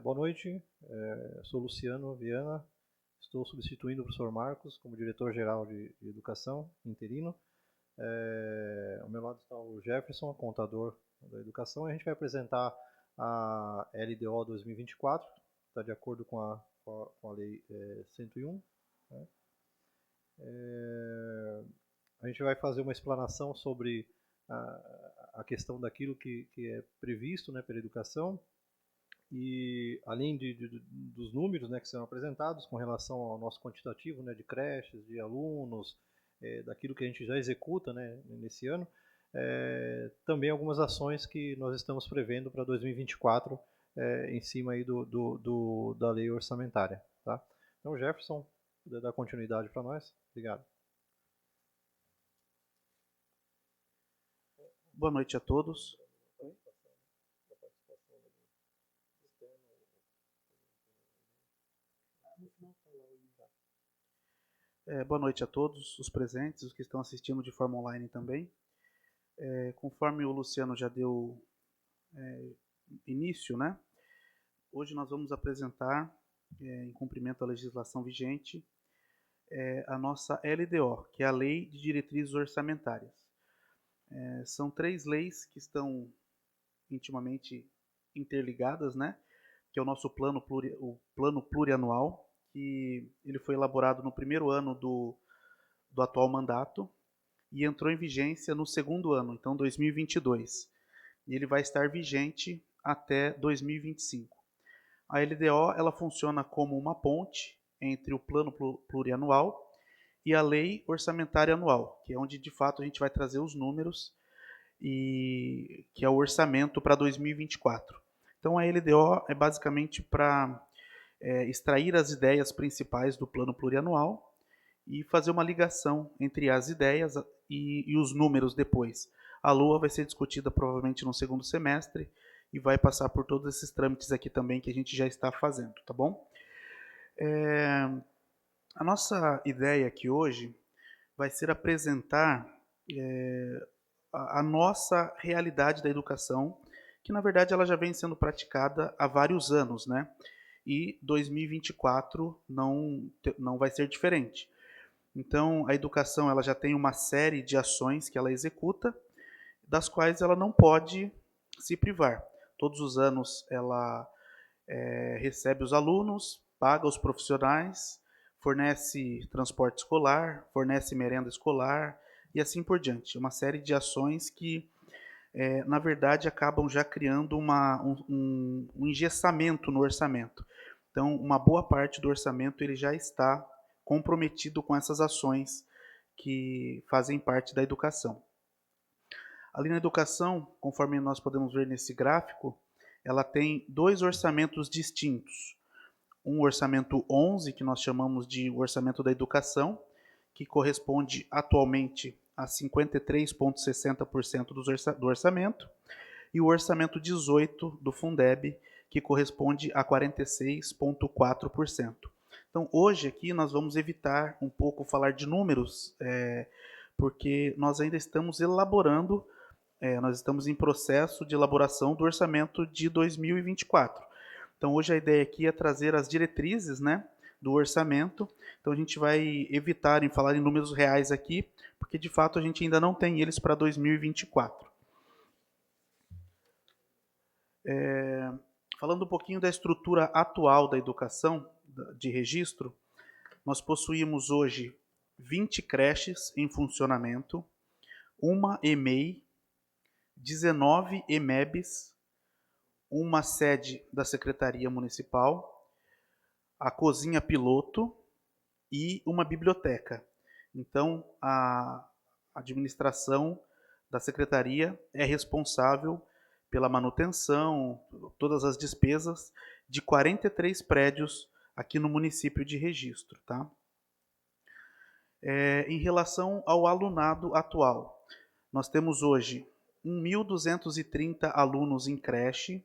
Boa noite, sou Luciano Viana, estou substituindo o professor Marcos como diretor-geral de educação, interino. Ao meu lado está o Jefferson, contador da educação, e a gente vai apresentar a LDO 2024, está de acordo com a Lei 101. Né? A gente vai fazer uma explanação sobre a questão daquilo que é previsto, né, pela educação, e além dos números, né, que serão apresentados com relação ao nosso quantitativo, né, de creches, de alunos, daquilo que a gente já executa, né, nesse ano, também algumas ações que nós estamos prevendo para 2024 em cima aí da lei orçamentária. Tá? Então, Jefferson, puder dar continuidade para nós. Obrigado. Boa noite a todos. Boa noite a todos os presentes, os que estão assistindo de forma online também. Conforme o Luciano já deu início, né? Hoje nós vamos apresentar, em cumprimento à legislação vigente, a nossa LDO, que é a Lei de Diretrizes Orçamentárias. São 3 leis que estão intimamente interligadas, né? Que é o nosso plano plurianual, que ele foi elaborado no primeiro ano do atual mandato e entrou em vigência no segundo ano, então 2022. E ele vai estar vigente até 2025. A LDO ela funciona como uma ponte entre o plano plurianual e a lei orçamentária anual, que é onde de fato a gente vai trazer os números e que é o orçamento para 2024. Então a LDO é basicamente para extrair as ideias principais do plano plurianual e fazer uma ligação entre as ideias e os números depois. A LOA vai ser discutida provavelmente no segundo semestre e vai passar por todos esses trâmites aqui também que a gente já está fazendo, tá bom? A nossa ideia aqui hoje vai ser apresentar a nossa realidade da educação, que na verdade ela já vem sendo praticada há vários anos, né? E 2024 não vai ser diferente. Então, a educação ela já tem uma série de ações que ela executa, das quais ela não pode se privar. Todos os anos ela recebe os alunos, paga os profissionais, fornece transporte escolar, fornece merenda escolar e assim por diante. Uma série de ações que, na verdade, acabam já criando um engessamento no orçamento. Então, uma boa parte do orçamento ele já está comprometido com essas ações que fazem parte da educação. Ali na educação, conforme nós podemos ver nesse gráfico, ela tem 2 orçamentos distintos. Um orçamento 11, que nós chamamos de orçamento da educação, que corresponde atualmente a 53,60% do orçamento, e o orçamento 18 do Fundeb, que corresponde a 46,4%. Então, hoje aqui nós vamos evitar um pouco falar de números, porque nós ainda estamos elaborando, nós estamos em processo de elaboração do orçamento de 2024. Então, hoje a ideia aqui é trazer as diretrizes, né, do orçamento. Então, a gente vai evitar em falar em números reais aqui, porque de fato a gente ainda não tem eles para 2024. Falando um pouquinho da estrutura atual da educação, de registro, nós possuímos hoje 20 creches em funcionamento, uma EMEI, 19 EMEBs, uma sede da Secretaria Municipal, a cozinha piloto e uma biblioteca. Então, a administração da Secretaria é responsável pela manutenção, todas as despesas de 43 prédios aqui no município de Registro. Tá? Em relação ao alunado atual, nós temos hoje 1.230 alunos em creche,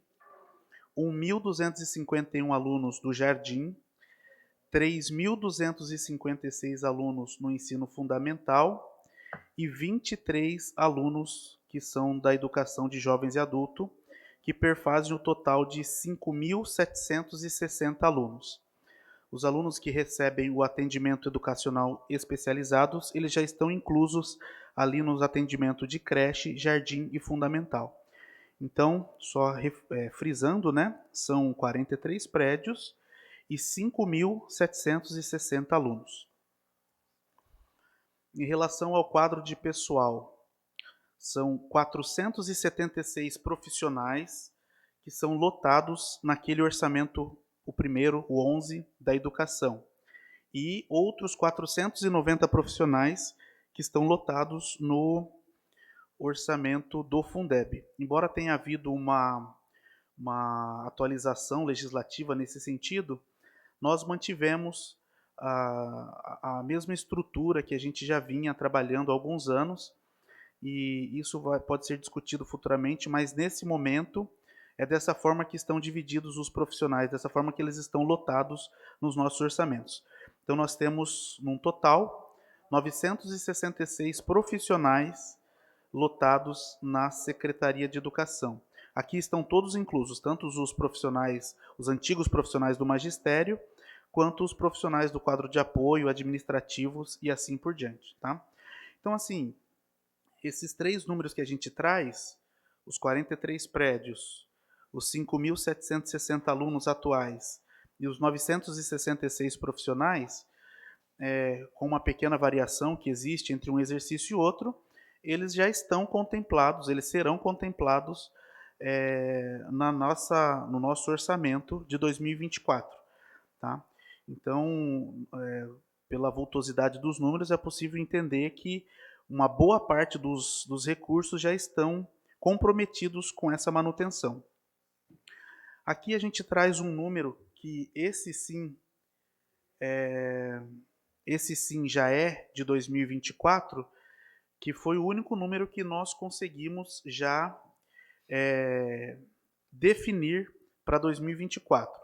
1.251 alunos do jardim, 3.256 alunos no ensino fundamental e 23 alunos que são da educação de jovens e adulto que perfazem o total de 5.760 alunos. Os alunos que recebem o atendimento educacional especializados, eles já estão inclusos ali nos atendimentos de creche, jardim e fundamental. Então, só frisando, né, são 43 prédios e 5.760 alunos. Em relação ao quadro de pessoal, são 476 profissionais que são lotados naquele orçamento, o primeiro, o 11, da educação. E outros 490 profissionais que estão lotados no orçamento do Fundeb. Embora tenha havido uma atualização legislativa nesse sentido, nós mantivemos a mesma estrutura que a gente já vinha trabalhando há alguns anos, e isso pode ser discutido futuramente, mas nesse momento é dessa forma que estão divididos os profissionais, dessa forma que eles estão lotados nos nossos orçamentos. Então nós temos, num total, 966 profissionais lotados na Secretaria de Educação. Aqui estão todos inclusos, tanto os profissionais, os antigos profissionais do magistério, quanto os profissionais do quadro de apoio, administrativos e assim por diante, tá? Então, assim, esses três números que a gente traz, os 43 prédios, os 5.760 alunos atuais e os 966 profissionais, com uma pequena variação que existe entre um exercício e outro, eles já estão contemplados, eles serão contemplados no nosso orçamento de 2024. Tá? Então, pela vultosidade dos números, é possível entender que uma boa parte dos recursos já estão comprometidos com essa manutenção. Aqui a gente traz um número que esse sim já é de 2024, que foi o único número que nós conseguimos já definir para 2024.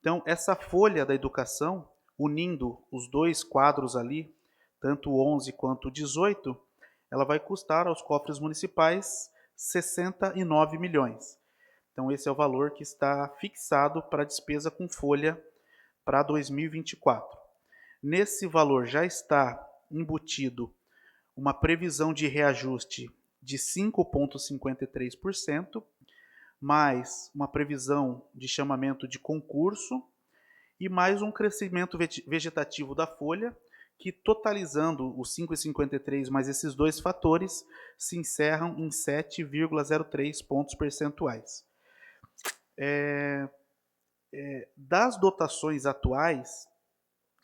Então, essa folha da educação, unindo os dois quadros ali, tanto o 11 quanto o 18, ela vai custar aos cofres municipais 69 milhões. Então, esse é o valor que está fixado para a despesa com folha para 2024. Nesse valor já está embutido uma previsão de reajuste de 5,53%, mais uma previsão de chamamento de concurso e mais um crescimento vegetativo da folha, que totalizando os 5,53 mais esses dois fatores, se encerram em 7,03 pontos percentuais. Das dotações atuais,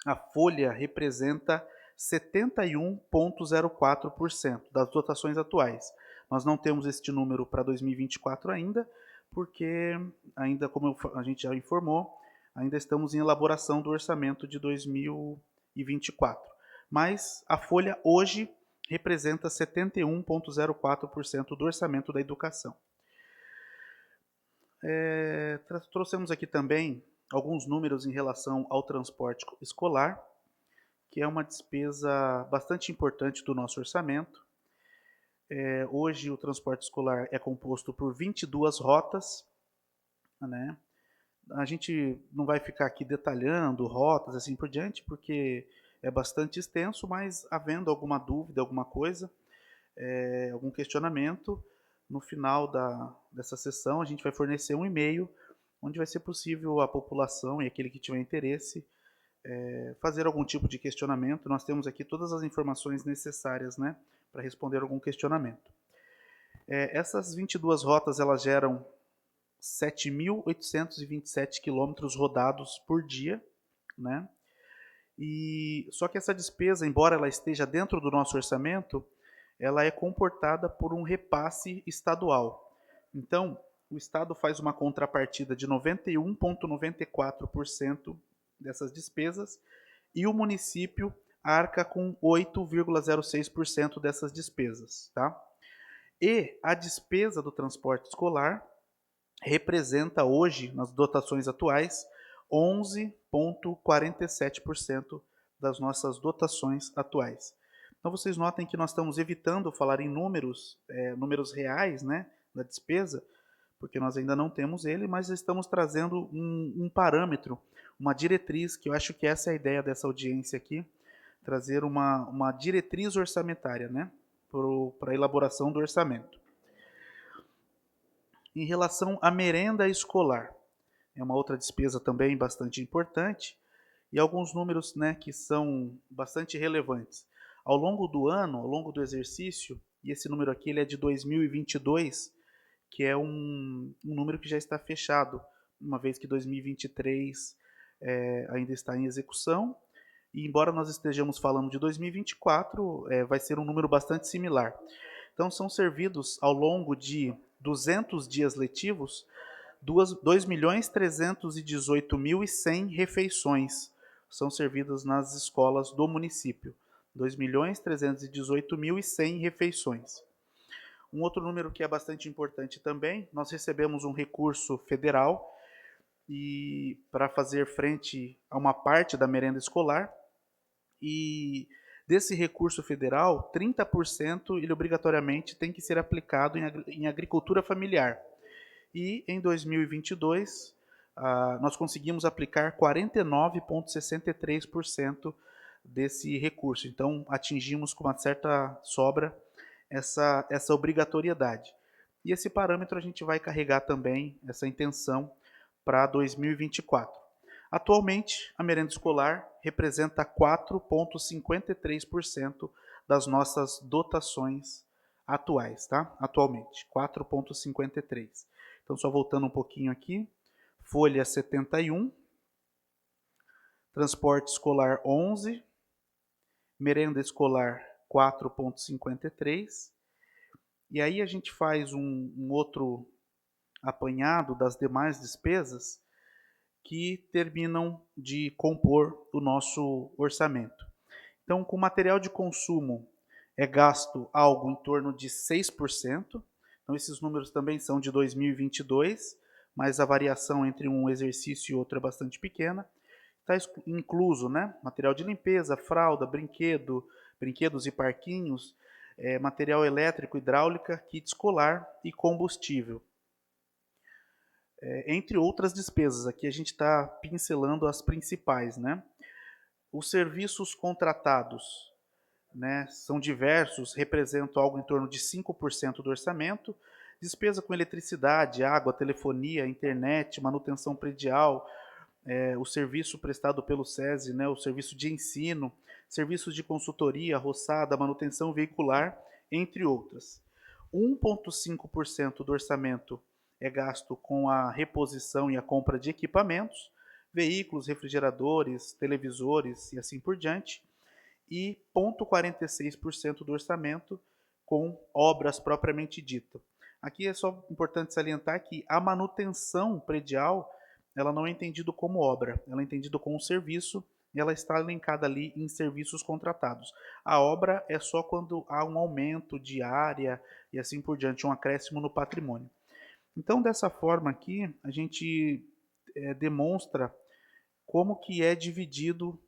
a folha representa 71,04% das dotações atuais. Nós não temos este número para 2024 ainda, porque ainda, como a gente já informou, ainda estamos em elaboração do orçamento de 2024. Mas a folha hoje representa 71,04% do orçamento da educação. Trouxemos aqui também alguns números em relação ao transporte escolar, que é uma despesa bastante importante do nosso orçamento. Hoje o transporte escolar é composto por 22 rotas, né? A gente não vai ficar aqui detalhando rotas assim por diante, porque é bastante extenso, mas havendo alguma dúvida, alguma coisa, algum questionamento, no final dessa sessão a gente vai fornecer um e-mail onde vai ser possível a população e aquele que tiver interesse fazer algum tipo de questionamento. Nós temos aqui todas as informações necessárias, né, para responder algum questionamento. Essas 22 rotas, elas geram 7.827 quilômetros rodados por dia, né? Só que essa despesa, embora ela esteja dentro do nosso orçamento, ela é comportada por um repasse estadual. Então, o Estado faz uma contrapartida de 91,94% dessas despesas e o município arca com 8,06% dessas despesas, tá? E a despesa do transporte escolar representa hoje, nas dotações atuais, 11,47% das nossas dotações atuais. Então vocês notem que nós estamos evitando falar em números reais, né, da despesa, porque nós ainda não temos ele, mas estamos trazendo um parâmetro, uma diretriz, que eu acho que essa é a ideia dessa audiência aqui, trazer uma diretriz orçamentária, né, para a elaboração do orçamento. Em relação à merenda escolar, é uma outra despesa também bastante importante, e alguns números, né, que são bastante relevantes. Ao longo do ano, ao longo do exercício, e esse número aqui ele é de 2022, que é um número que já está fechado, uma vez que 2023 ainda está em execução, e embora nós estejamos falando de 2024, vai ser um número bastante similar. Então, são servidos ao longo de 200 dias letivos 2.318.100 refeições são servidas nas escolas do município. 2.318.100 refeições. Um outro número que é bastante importante também, nós recebemos um recurso federal e para fazer frente a uma parte da merenda escolar, e desse recurso federal, 30% ele obrigatoriamente tem que ser aplicado em agricultura familiar. E em 2022, nós conseguimos aplicar 49,63% desse recurso. Então, atingimos com uma certa sobra essa obrigatoriedade. E esse parâmetro a gente vai carregar também, essa intenção, para 2024. Atualmente, a merenda escolar representa 4,53% das nossas dotações atuais, tá? Atualmente, 4,53%. Então, só voltando um pouquinho aqui, folha 71, transporte escolar 11, merenda escolar 4,53, e aí a gente faz um outro apanhado das demais despesas que terminam de compor o nosso orçamento. Então, com material de consumo é gasto algo em torno de 6%. Então, esses números também são de 2022, mas a variação entre um exercício e outro é bastante pequena. Está incluso, né, material de limpeza, fralda, brinquedos e parquinhos, material elétrico, hidráulica, kit escolar e combustível. Entre outras despesas, aqui a gente está pincelando as principais, né? Os serviços contratados, né, são diversos, representam algo em torno de 5% do orçamento. Despesa com eletricidade, água, telefonia, internet, manutenção predial, o serviço prestado pelo SESI, né, o serviço de ensino, serviços de consultoria, roçada, manutenção veicular, entre outras. 1,5% do orçamento é gasto com a reposição e a compra de equipamentos, veículos, refrigeradores, televisores e assim por diante, e 0,46% do orçamento com obras propriamente dita. Aqui é só importante salientar que a manutenção predial ela não é entendida como obra, ela é entendida como serviço e ela está elencada ali em serviços contratados. A obra é só quando há um aumento de área e assim por diante, um acréscimo no patrimônio. Então, dessa forma aqui, a gente demonstra como que é dividido,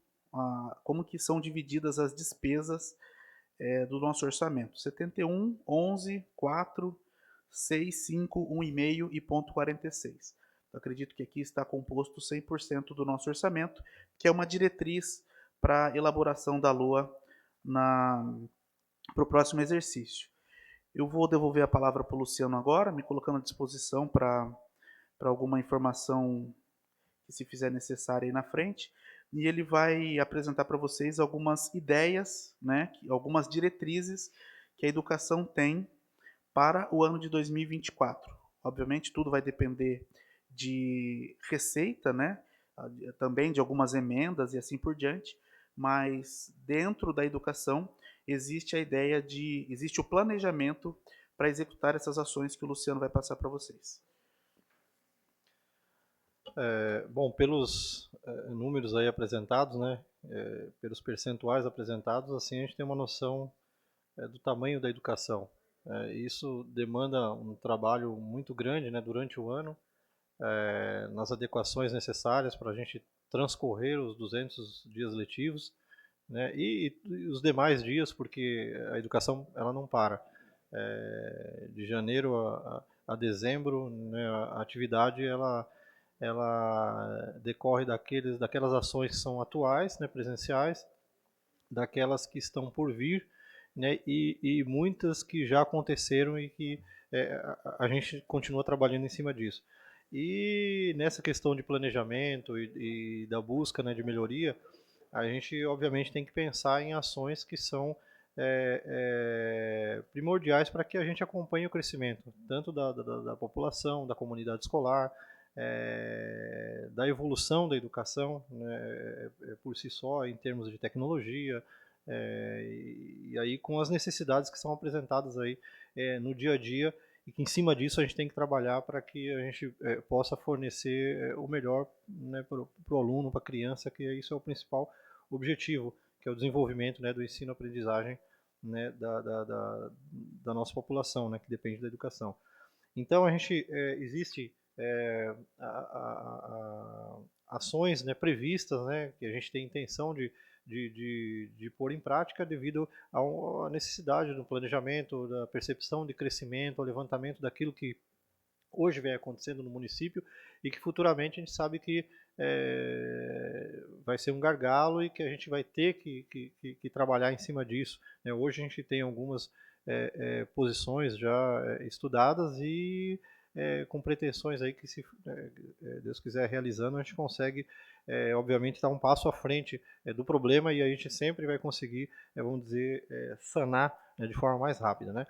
como que são divididas as despesas do nosso orçamento. 71, 11, 4, 6, 5, 1,5 e ponto 46. Eu acredito que aqui está composto 100% do nosso orçamento, que é uma diretriz para a elaboração da LOA para o próximo exercício. Eu vou devolver a palavra para o Luciano agora, me colocando à disposição para alguma informação que se fizer necessária aí na frente, e ele vai apresentar para vocês algumas ideias, né, algumas diretrizes que a educação tem para o ano de 2024. Obviamente, tudo vai depender de receita, né, também de algumas emendas e assim por diante, mas dentro da educação existe existe o planejamento para executar essas ações que o Luciano vai passar para vocês. Bom, pelos números aí apresentados, né, pelos percentuais apresentados, assim a gente tem uma noção do tamanho da educação. Isso demanda um trabalho muito grande, né, durante o ano, nas adequações necessárias para a gente transcorrer os 200 dias letivos, né, e os demais dias, porque a educação ela não para. De janeiro a dezembro, né, a atividade ela decorre daquelas ações que são atuais, né, presenciais, daquelas que estão por vir, né, e muitas que já aconteceram e que a gente continua trabalhando em cima disso. E nessa questão de planejamento e da busca, né, de melhoria, a gente obviamente tem que pensar em ações que são primordiais para que a gente acompanhe o crescimento, tanto da população, da comunidade escolar, da evolução da educação, né, por si só, em termos de tecnologia, e aí com as necessidades que são apresentadas aí no dia a dia, e que em cima disso a gente tem que trabalhar para que a gente possa fornecer o melhor, né, para o aluno, para a criança, que isso é o principal objetivo, que é o desenvolvimento, né, do ensino-aprendizagem, né, da nossa população, né, que depende da educação. Então a gente existe ações, né, previstas, né, que a gente tem intenção de pôr em prática devido à necessidade do planejamento, da percepção de crescimento, ao levantamento daquilo que hoje vem acontecendo no município e que futuramente a gente sabe que vai ser um gargalo e que a gente vai ter que trabalhar em cima disso, né? Hoje a gente tem algumas posições já estudadas e com pretensões aí que, se Deus quiser realizando, a gente consegue obviamente estar um passo à frente do problema, e a gente sempre vai conseguir, vamos dizer, sanar, né, de forma mais rápida, né?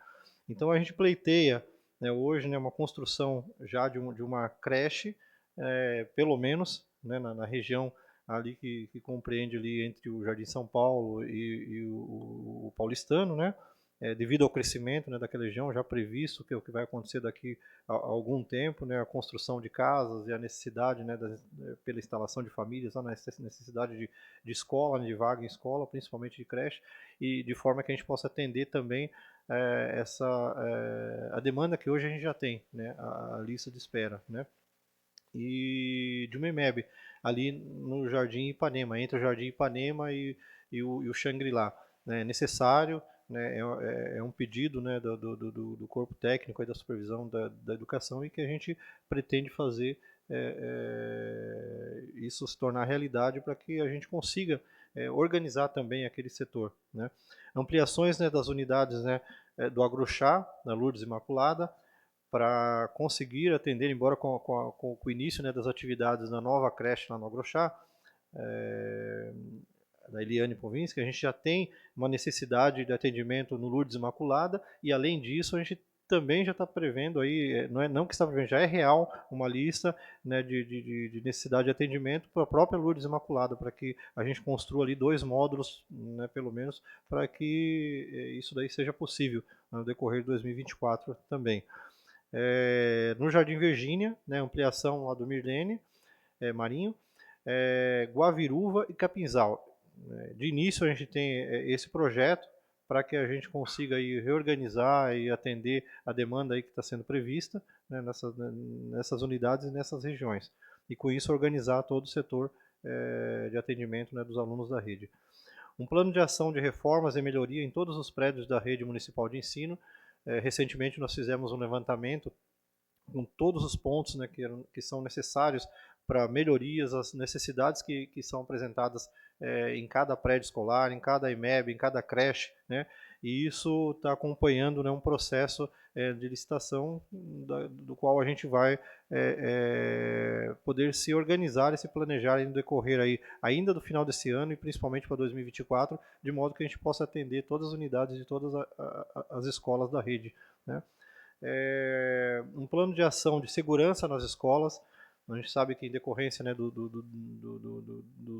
Então a gente pleiteia, né, hoje, né, uma construção já de uma creche, pelo menos, né, na região ali que compreende ali entre o Jardim São Paulo e o Paulistano, né? Devido ao crescimento, né, daquela região já previsto, que é o que vai acontecer daqui a algum tempo, né, a construção de casas e a necessidade, né, pela instalação de famílias, a necessidade de escola, de vaga em escola, principalmente de creche, e de forma que a gente possa atender também a demanda que hoje a gente já tem, né, a lista de espera, né? E de uma EMEB, ali no Jardim Ipanema, entre o Jardim Ipanema e o Xangri-Lá, né? É necessário, né, é um pedido, né, do corpo técnico e da supervisão da educação, e que a gente pretende fazer isso se tornar realidade para que a gente consiga organizar também aquele setor, né? Ampliações, né, das unidades, né, do Agrochá, da Lourdes Imaculada, para conseguir atender, embora com o início, né, das atividades na nova creche lá no Agrochá, da Eliane Povinski, a gente já tem uma necessidade de atendimento no Lourdes Imaculada, e além disso a gente também já está prevendo aí, não que está prevendo, já é real uma lista, né, de necessidade de atendimento para a própria Lourdes Imaculada, para que a gente construa ali 2 módulos, né, pelo menos, para que isso daí seja possível no decorrer de 2024 também. No Jardim Virgínia, né, ampliação lá do Mirlene Marinho, Guaviruva e Capinzal. De início a gente tem esse projeto para que a gente consiga aí reorganizar e atender a demanda aí que está sendo prevista, né, nessas unidades e nessas regiões. E com isso organizar todo o setor de atendimento, né, dos alunos da rede. Um plano de ação de reformas e melhoria em todos os prédios da rede municipal de ensino. Recentemente nós fizemos um levantamento com todos os pontos, né, que são necessários para melhorias, as necessidades que são apresentadas em cada prédio escolar, em cada EMEB, em cada creche, né, e isso está acompanhando, né, um processo de licitação do qual a gente vai poder se organizar e se planejar no decorrer aí, ainda do final desse ano e principalmente para 2024, de modo que a gente possa atender todas as unidades de todas as escolas da rede, né. Um plano de ação de segurança nas escolas. A gente sabe que em decorrência, né, dos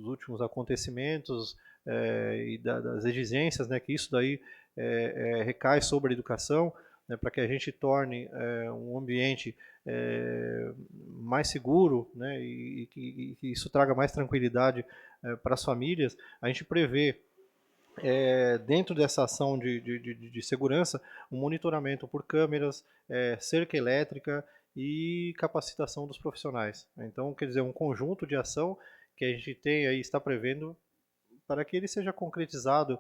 últimos acontecimentos e das exigências, né, que isso daí recai sobre a educação, né, para que a gente torne um ambiente mais seguro, né, e que isso traga mais tranquilidade para as famílias, a gente prevê dentro dessa ação de segurança, um monitoramento por câmeras, cerca elétrica e capacitação dos profissionais. Então, quer dizer, um conjunto de ação que a gente tem aí, está prevendo para que ele seja concretizado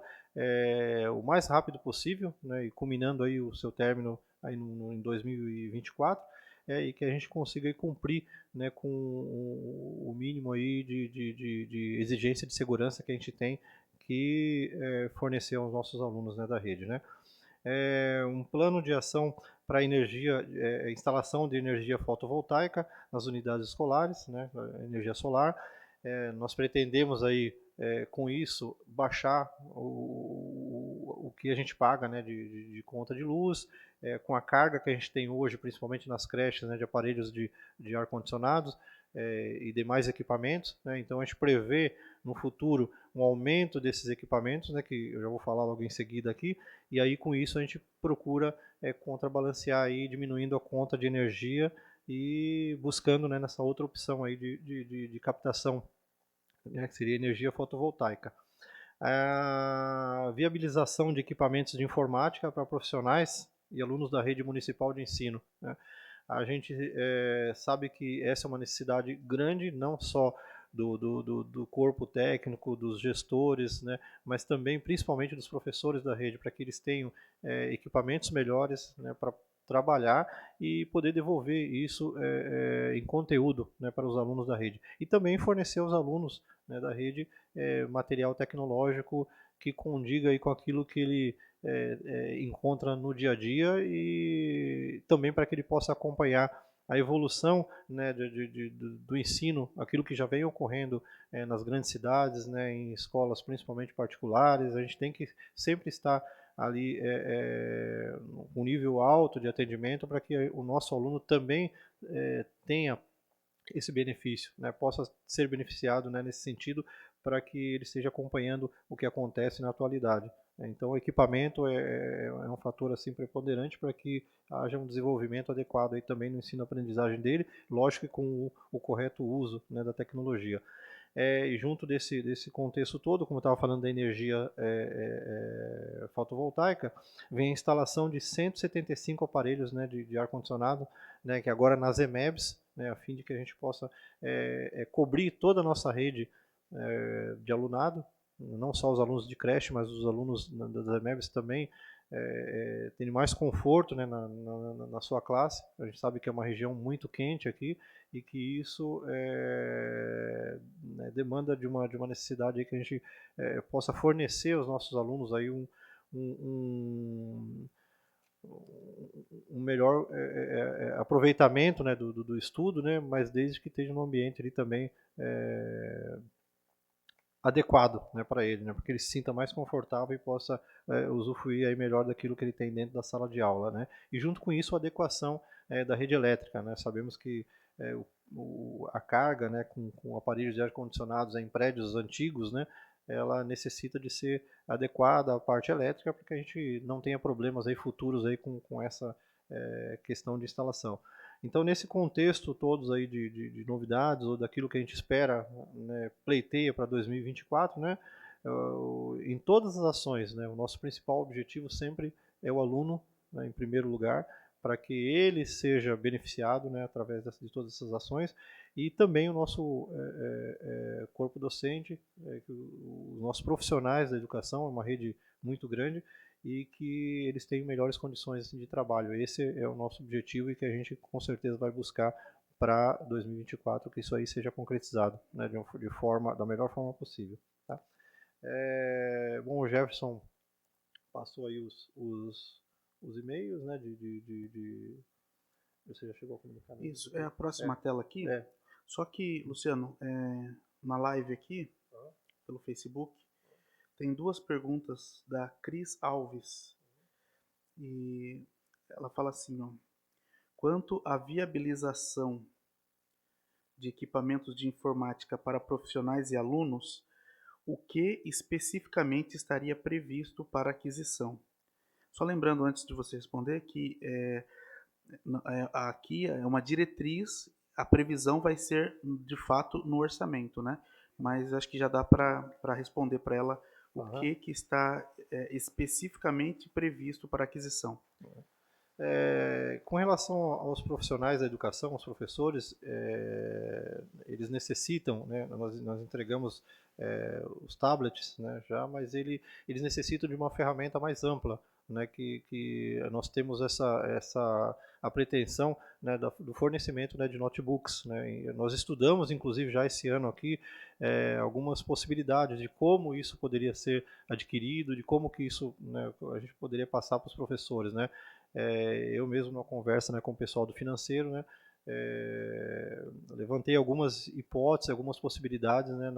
o mais rápido possível, né, e culminando aí o seu término aí em 2024, e que a gente consiga aí cumprir, né, com o mínimo aí de exigência de segurança que a gente tem que fornecer aos nossos alunos, né, da rede, né. Um plano de ação para energia, instalação de energia fotovoltaica nas unidades escolares, né, energia solar. Nós pretendemos aí, com isso, baixar o que a gente paga, né, de conta de luz, com a carga que a gente tem hoje, principalmente nas creches, né, de aparelhos de ar-condicionados e demais equipamentos, né. Então a gente prevê no futuro um aumento desses equipamentos, né, que eu já vou falar logo em seguida aqui, e aí com isso a gente procura contrabalancear aí, diminuindo a conta de energia e buscando, né, nessa outra opção aí de captação, né, que seria energia fotovoltaica. A viabilização de equipamentos de informática para profissionais e alunos da rede municipal de ensino, né. A gente sabe que essa é uma necessidade grande, não só do corpo técnico, dos gestores, né, mas também, principalmente, dos professores da rede, para que eles tenham equipamentos melhores, né, para trabalhar e poder devolver isso em conteúdo, né, para os alunos da rede. E também fornecer aos alunos, né, da rede material tecnológico que condiga aí com aquilo que ele encontra no dia a dia e também para que ele possa acompanhar a evolução, né, do ensino, aquilo que já vem ocorrendo nas grandes cidades, né, em escolas principalmente particulares. A gente tem que sempre estar ali com um nível alto de atendimento para que o nosso aluno também tenha esse benefício, né, possa ser beneficiado, né, nesse sentido, para que ele esteja acompanhando o que acontece na atualidade. Então, o equipamento é um fator assim preponderante para que haja um desenvolvimento adequado aí também no ensino-aprendizagem dele, lógico que com o correto uso, né, da tecnologia. E junto desse contexto todo, como eu estava falando da energia fotovoltaica, vem a instalação de 175 aparelhos, né, de ar-condicionado, né, que agora nas EMEBs, né, a fim de que a gente possa cobrir toda a nossa rede de alunado, não só os alunos de creche, mas os alunos das EMEBs também terem mais conforto, né, na sua classe. A gente sabe que é uma região muito quente aqui e que isso né, demanda de uma necessidade aí que a gente possa fornecer aos nossos alunos aí um melhor aproveitamento, né, do estudo, né, mas desde que esteja num ambiente ali também adequado, né, para ele, né, porque ele se sinta mais confortável e possa usufruir aí melhor daquilo que ele tem dentro da sala de aula, né. E junto com isso a adequação da rede elétrica, né. Sabemos que a carga, né, com aparelhos de ar-condicionados em prédios antigos, né, ela necessita de ser adequada à parte elétrica para que a gente não tenha problemas aí futuros aí com essa questão de instalação. Então, nesse contexto todos aí de novidades ou daquilo que a gente espera, né, pleiteia para 2024, né, em todas as ações, né, o nosso principal objetivo sempre é o aluno, né, em primeiro lugar, para que ele seja beneficiado, né, através de todas essas ações, e também o nosso corpo docente, os nossos profissionais da educação, é uma rede muito grande, e que eles tenham melhores condições assim, de trabalho. Esse é o nosso objetivo e que a gente com certeza vai buscar para 2024 que isso aí seja concretizado, né, da melhor forma possível. Tá? Bom, o Jefferson passou aí os e-mails, né, você já chegou a comunicar? Né? Isso, é a próxima tela aqui. Só que, Luciano, na live aqui, pelo Facebook, tem duas perguntas da Cris Alves. E ela fala assim, ó, quanto à viabilização de equipamentos de informática para profissionais e alunos, o que especificamente estaria previsto para aquisição? Só lembrando, antes de você responder, que aqui é uma diretriz, a previsão vai ser, de fato, no orçamento, né? Mas acho que já dá para responder para ela o que está especificamente previsto para aquisição. Com relação aos profissionais da educação, os professores, eles necessitam, né, nós entregamos os tablets, né, já, mas eles necessitam de uma ferramenta mais ampla, né, que nós temos a pretensão, né, do fornecimento, né, de notebooks, né, e nós estudamos inclusive já esse ano aqui algumas possibilidades de como isso poderia ser adquirido, de como que isso, né, a gente poderia passar para os professores, né. Eu mesmo numa conversa, né, com o pessoal do financeiro, né, levantei algumas hipóteses, algumas possibilidades, né,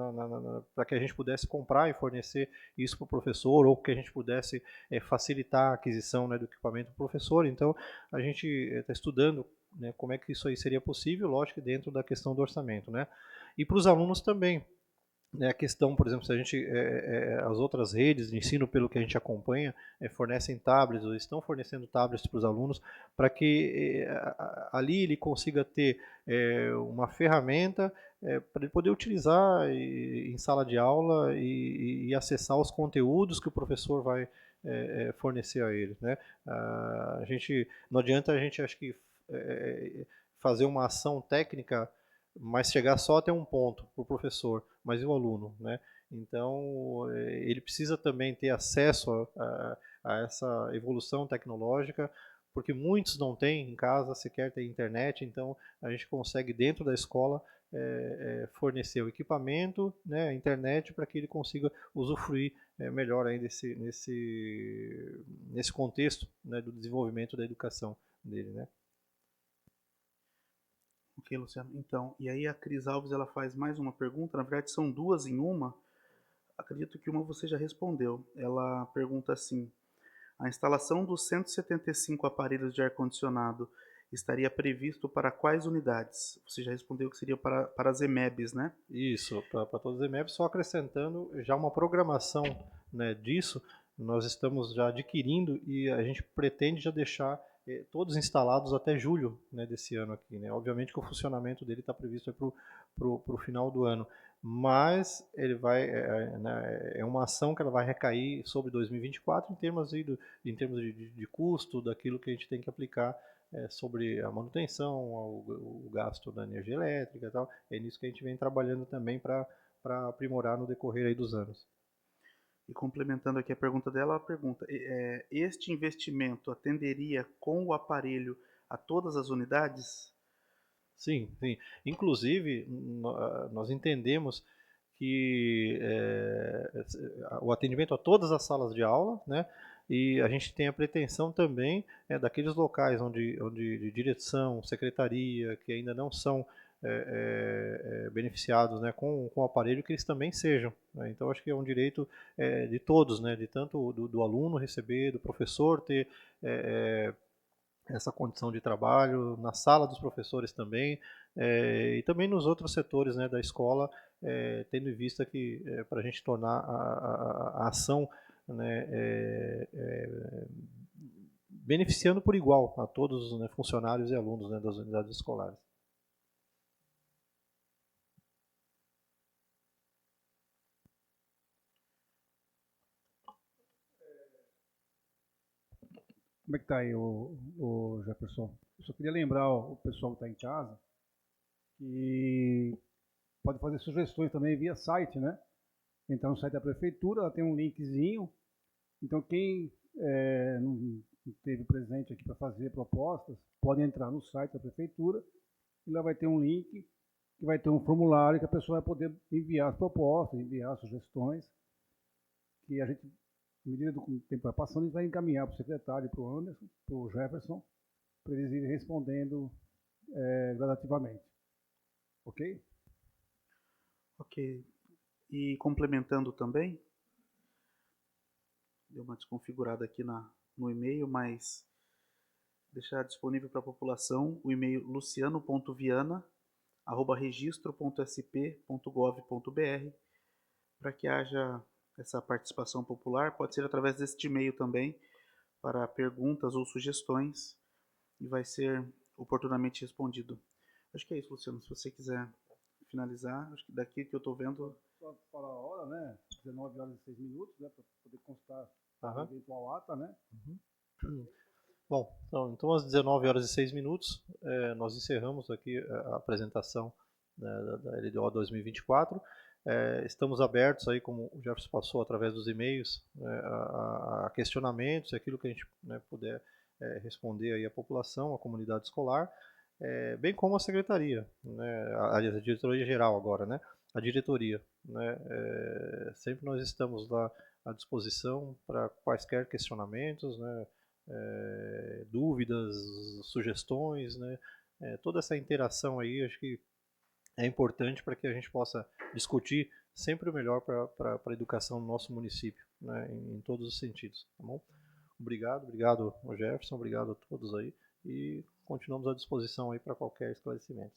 para que a gente pudesse comprar e fornecer isso para o professor, ou que a gente pudesse facilitar a aquisição, né, do equipamento do professor. Então, a gente está estudando, né, como é que isso aí seria possível, lógico, dentro da questão do orçamento, né. E para os alunos também, né, a questão, por exemplo, se a gente, as outras redes de ensino, pelo que a gente acompanha, fornecem tablets, ou estão fornecendo tablets para os alunos, para que ali ele consiga ter uma ferramenta para ele poder utilizar em sala de aula e acessar os conteúdos que o professor vai fornecer a ele, né? A gente, não adianta a gente, acho que, fazer uma ação técnica, mas chegar só até um ponto para o professor, mas e o aluno, né? Então, ele precisa também ter acesso a essa evolução tecnológica, porque muitos não têm em casa, sequer tem internet, então a gente consegue dentro da escola fornecer o equipamento, né, a internet, para que ele consiga usufruir melhor aí nesse contexto, né, do desenvolvimento da educação dele, né? Ok, Luciano. Então, e aí a Cris Alves ela faz mais uma pergunta, na verdade são duas em uma. Acredito que uma você já respondeu. Ela pergunta assim: a instalação dos 175 aparelhos de ar-condicionado estaria previsto para quais unidades? Você já respondeu que seria para as EMEBs, né? Isso, para todas as EMEBs, só acrescentando já uma programação, né, disso, nós estamos já adquirindo e a gente pretende já deixar todos instalados até julho, né, desse ano aqui, né? Obviamente que o funcionamento dele está previsto para o final do ano, mas ele vai, né, é uma ação que ela vai recair sobre 2024 em termos de custo, daquilo que a gente tem que aplicar sobre a manutenção, o gasto da energia elétrica e tal. É nisso que a gente vem trabalhando também para aprimorar no decorrer aí dos anos. E complementando aqui a pergunta dela, ela pergunta: este investimento atenderia com o aparelho a todas as unidades? Sim, sim. Inclusive, nós entendemos que o atendimento a todas as salas de aula, né? E a gente tem a pretensão também daqueles locais onde de direção, secretaria, que ainda não são beneficiados, né, com o aparelho, que eles também sejam, né? Então, acho que é um direito de todos, né, de tanto do aluno receber, do professor ter essa condição de trabalho, na sala dos professores também, e também nos outros setores, né, da escola, tendo em vista que para a gente tornar a ação, né, beneficiando por igual a todos os, né, funcionários e alunos, né, das unidades escolares. Como é que tá aí, o Jefferson? Eu só queria lembrar o pessoal que está em casa que pode fazer sugestões também via site, né? Entrar no site da prefeitura, ela tem um linkzinho. Então, quem não esteve presente aqui para fazer propostas, pode entrar no site da prefeitura e lá vai ter um link que vai ter um formulário que a pessoa vai poder enviar as propostas, enviar sugestões, que a gente, à medida do tempo vai passando, a gente vai encaminhar para o secretário, para o Anderson, para o Jefferson, para eles irem respondendo gradativamente. Ok? Ok. E complementando também, deu uma desconfigurada aqui no e-mail, mas deixar disponível para a população o e-mail luciano.viana@registro.sp.gov.br para que haja essa participação popular. Pode ser através deste e-mail também para perguntas ou sugestões e vai ser oportunamente respondido. Acho que é isso, Luciano. Se você quiser finalizar, acho que daqui que eu estou vendo. Só falar a hora, né? 19 horas e 6 minutos, né? Para poder constar a eventual ata, né? Uhum. Bom, então às 19 horas e 6 minutos, nós encerramos aqui a apresentação, né, da LDO 2024. Estamos abertos aí, como o Jefferson passou através dos e-mails, a questionamentos, aquilo que a gente, né, puder responder aí à população, à comunidade escolar, bem como a secretaria, né, a diretoria geral agora, né, a diretoria, né, sempre nós estamos lá à disposição para quaisquer questionamentos, né, dúvidas, sugestões, né, toda essa interação aí, acho que é importante para que a gente possa discutir sempre o melhor para a educação no nosso município, né, em todos os sentidos, tá bom? Obrigado ao Jefferson, obrigado a todos aí, e continuamos à disposição aí para qualquer esclarecimento.